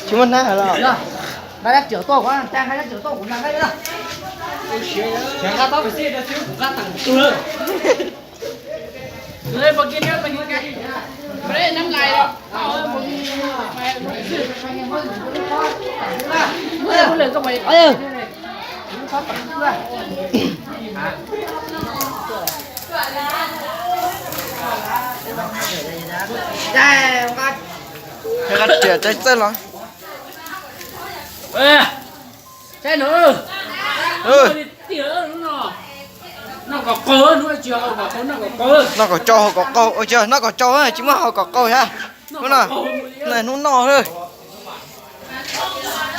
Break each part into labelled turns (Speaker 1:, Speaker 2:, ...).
Speaker 1: chúng mình nè rồi
Speaker 2: 大家酒豆花，再开点酒豆腐，拿开这个。全家都不是的，只有我等住了。เลยบอกกินเยอะไปกินกันไม่ได้น้ำลายหรอกเอาบอกกินไปลูกชื่อไปกินคนเมื่อคนเลยก็ไปเขาตัดเพื่อใช่กัน
Speaker 1: cái gắt chè trái chân rồi
Speaker 2: ใช่หนูtỉa nó có cơ nữa chưa có nó có cơ
Speaker 1: nó có trâu có câu ôi chưa nó có trâu á chứ mà họ có câu ha nó nào này nó no thôi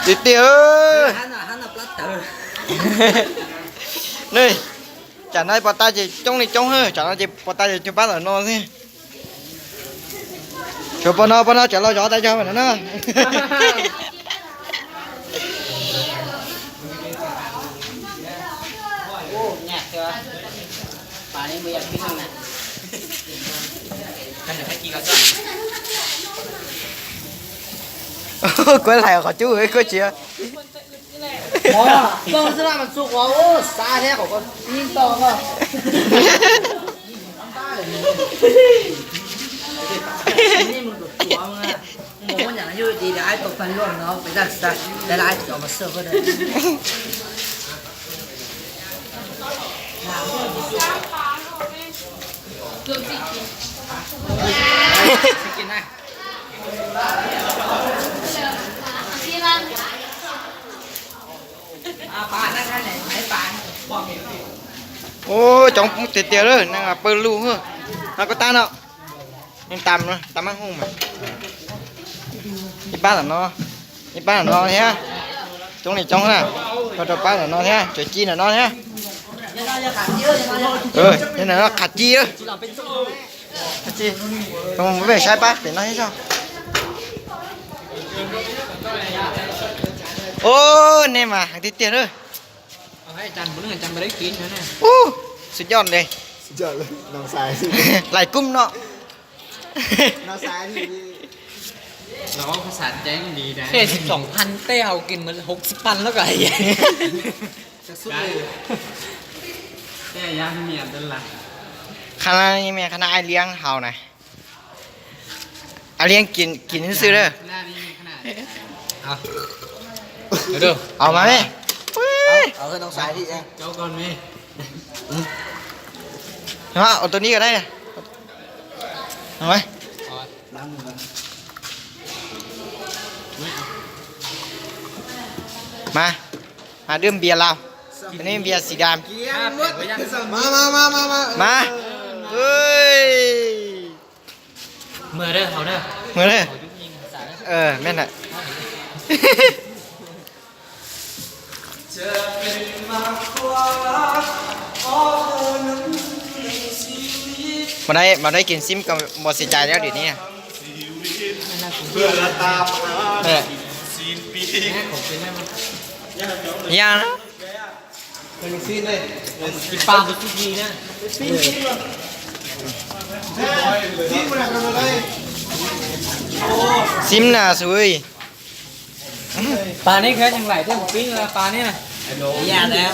Speaker 1: tía tía ơi này chả nói bà ta chỉ trong này trong hơi chả nói chỉ bà ta chỉ cho bác ở no thế cho bà nó chả lo gió tay cho mà nó
Speaker 2: nhạc chưa bà ấy bây giờ biết không nè cần phải chi cả sao
Speaker 1: quay lại khỏi chú ấy có chuyện
Speaker 2: con sẽ làm sụp quá ô xa thế của con tin to không muốn nhà như thì ai tập phần luôn nó phải ra sao để lại cho mà sửa vào đâyกินได้ปลาได้แค่ไหนไหนปลา
Speaker 1: ô trong tiệt tiệt rồi năng là bơ lu hơn nó có tan đâu nhưng tầm nữa tầm ăn không mà ít ba là nó nhá trong này trong nè còn đâu ba là nó nhá trời chi là nó nhá nên là nó khát chi đó khát chi không về sai bát để nó hết sao ô nè mà tiệt tiệt rồi
Speaker 2: จันบุญเงินจันไปได้กินนะ
Speaker 1: สุดยอดเลย
Speaker 3: สุดยอดเลยน้องสาย
Speaker 1: ไหลกุ้มเนาะ
Speaker 3: น้องสายที่
Speaker 2: เราภาษาแจ้งดีนะแค่12,000เต้เอากินมัน60,000แล้วก็ไอ้จะสู้เต้ย่างเมียนนั่นแหละ
Speaker 1: คณะนี้แม่คณะไอเลี้ยงเฮานะไอเลี้ยงกินซื้อเด้อ
Speaker 2: หน้านี้มีขนาดเอาเดี๋ยว
Speaker 1: เอามาไหม
Speaker 3: เอาให้น้องสายที่เอง
Speaker 2: เจ้าก่อนไหม
Speaker 1: เอาตัวนี้ก็ได้เอาไหม
Speaker 3: ล้างมือกัน
Speaker 1: มาดื่มเบียร์เราอันนี้เบียร์สีดำ มาเฮ้ย
Speaker 2: เมื่อเด้อเขาเด้อ
Speaker 1: เหมือนเลยแม่นอ่ะมาได้กินซิมกับบอสใจแล้วเดี๋ยวนี้
Speaker 3: เพื่อละตาม
Speaker 1: ซีนปียังนะ
Speaker 3: เป็นซีนเลย
Speaker 2: กินปลาเป็นทุกทีนะ
Speaker 3: ซีนมันทำอะไร
Speaker 1: ซิมน่ะสวย
Speaker 2: ปลานี่แค่ยังไหลได้หมดปิ้งเลยปลาเนี่ยอย่าแล้ว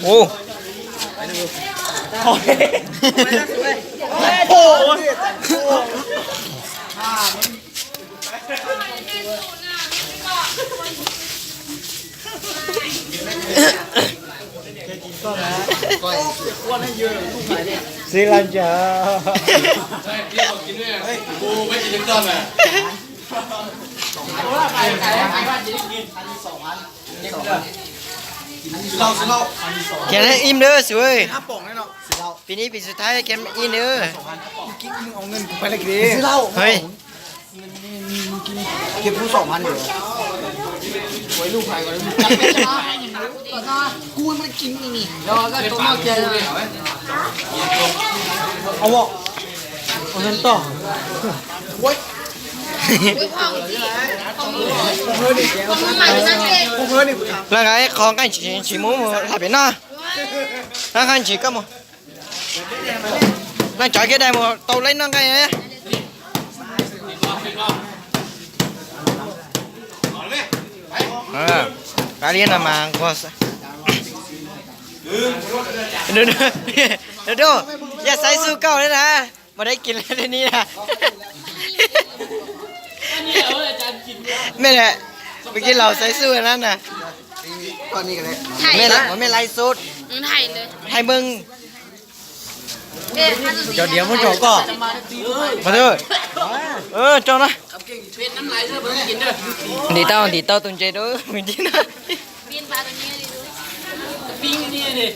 Speaker 1: โอ้
Speaker 2: โอ้ย
Speaker 1: โอ้
Speaker 3: ซีรันจ้า
Speaker 4: กูไม่กินต้นอ่ะ
Speaker 1: แค่นั้นอิ่มเด้อสวย
Speaker 3: ห้าป่องแน่นอนซื้อเหล้า
Speaker 1: ปีนี้ปีสุดท้ายแกมอิ่มเด้อ
Speaker 3: กิ๊กมึงเอาเงินกูไปเลยดิซื้อเหล้า
Speaker 1: เฮ้ย
Speaker 3: เก็บผู้2,000เดี๋ยวไว้ลูกใครก่อนกูมันกินนี่
Speaker 2: รอก็ตัวนอกใจเลย
Speaker 3: เอาวะเอาเงินต่อเว้ยเพื่อนดิเพื่อนดิ
Speaker 1: แล้วไงของกันฉีหมูถ่ายเป็นหน้าแล้วกันฉีก็มั้ง nó chọi cái đây một tàu lấy nó cái này cái liên là mà có được đâu ya sai su cao đấy nè mà đấyกินเลยนี่นะไม่แหละเมื่อกี้เราใส่สู้นั่นน่ะไม่ละไม่ไล่สุด
Speaker 2: ไทยเลย
Speaker 1: ให้มึง
Speaker 3: เดี๋ยวเดี๋ยวมึงจบก็
Speaker 1: มาเถอะcho nó
Speaker 2: เป็นน้ำลายเธอเพิ่งกินเด้อ
Speaker 1: thì tao từng chơi đó mình chỉ nói
Speaker 2: ปีนปลาตัวนี้ดิดูปิ้งนี่ดิ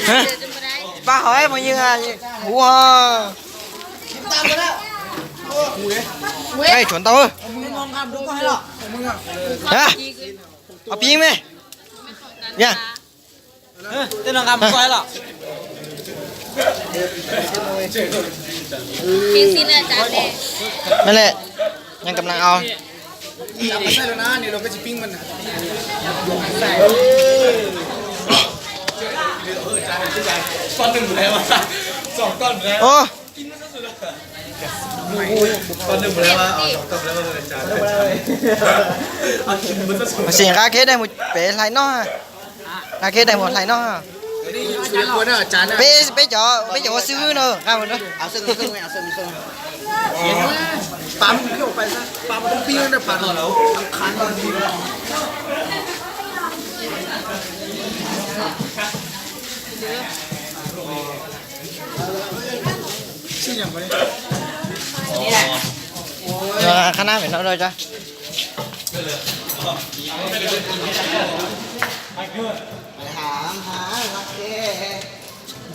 Speaker 1: hả ba hỏi bao nhiêu à wow đây chuẩn tao ơi
Speaker 3: มึงมองคำดูก็ให้หรอ
Speaker 1: hảเอาปีไหมเนี่ย
Speaker 3: เต้นลองคำก็ให้หรอ
Speaker 2: ปิ้งซีเนื้อจานแดง
Speaker 1: นั่นแหละยังกำลังเอา
Speaker 3: จับไม่ใช่แล้วนะนี่เราก็จะปิ้งมัน
Speaker 4: ก้อนหนึ่งหมดแล้วอ่ะสองก้อนหมดแล้ว
Speaker 1: โอ้
Speaker 4: ก้อนหนึ่งหมดแล้วอ่ะเอาสองก้อนแล้วมาจานเอากินมันจะสุด
Speaker 1: mà xỉn ra cái đây một bé lại nó ra cái đây một lại nó
Speaker 3: นี่อยู่ในครัวเนี่ยจานเนี่ย
Speaker 1: bé chó sư nữa ra một nữa
Speaker 3: เอาซึ่งเอาซึ่งปั๊มที่ออกไปซะปั๊มต้องปิ้งด้วยปั๊มแล้วคันตอนนี้ชื่ออย่างไร
Speaker 1: rồi khả năng phải nó rồi cho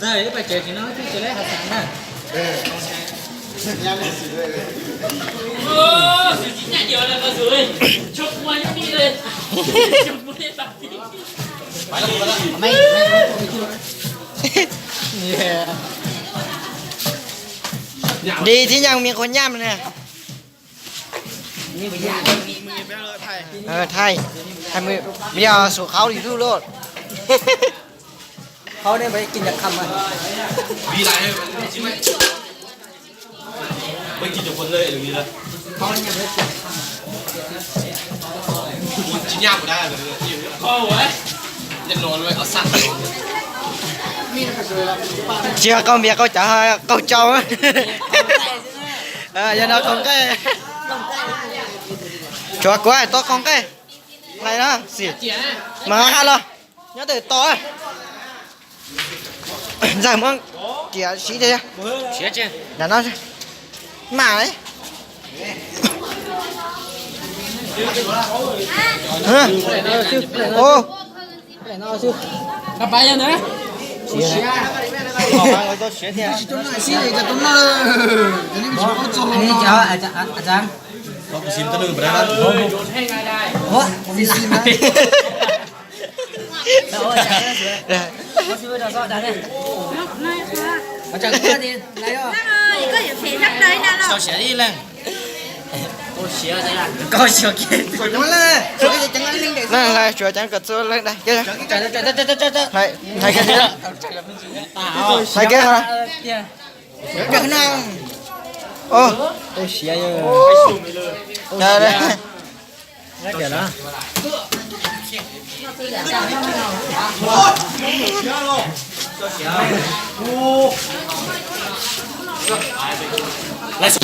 Speaker 3: ได้ไปเจอที่น้อยที่จะได้หาสารน่ะ
Speaker 2: โอ้สุดที่เดียวเลยก็สวยชกมวยยังมีเลยชกมวยตัดที
Speaker 3: ไม่
Speaker 1: đi thìยังมีคนย่ำเนี่ยไทยมือเบียร์สู่เขาดิทุโลด
Speaker 3: เขาเนี่ยไปกินจากคำอ่ะ
Speaker 4: มีอะไรให้ใช่ไหมไม่กินทุกคนเลยอย่างนี้เลย
Speaker 3: เขาเนี่ยไม่กิน
Speaker 4: ชิ้นยากกว่าได้เลย
Speaker 2: โอ้ย
Speaker 4: จะนอนไว้เอาสั่ง
Speaker 1: chưa con bia câu trả câu trâu á giờ nó không cái chua quá to không cái này đó xỉu
Speaker 2: เจี๋ย
Speaker 1: mà hai lo nhớ từ to ấy giải mong kìa xí đây
Speaker 2: Xỉa chưa
Speaker 1: là nó mà đấy hả ô
Speaker 2: กลับไปยังนะ
Speaker 3: ซีเลยจะตุ้มน่าเลยอันนี้มันจะเอานี่เจ้าอาจารย์
Speaker 4: ต้องชิมตัวหนึ่งไปแล้ว
Speaker 2: โดนให้ไงได้
Speaker 3: โอ้มีซีนะแล้วอาจารย์เนี่ยเขาซื้อดอกซอสได้เนี่ยอาจารย์ก็ดีไรอ่ะ
Speaker 2: ก็อย่าเสียทักเลยนะเรา
Speaker 3: sao xé đi lên tôi xé đây là coi xé kia rồi nó lên rồi cái chẳng ăn linh để
Speaker 1: này này chùa chẳng cật xưa lên đây chơi
Speaker 3: trời
Speaker 1: này này cái gì đó này cái hả
Speaker 3: được nào
Speaker 1: ô
Speaker 3: tôi xé rồi
Speaker 1: đây đây
Speaker 3: nghe kìa đó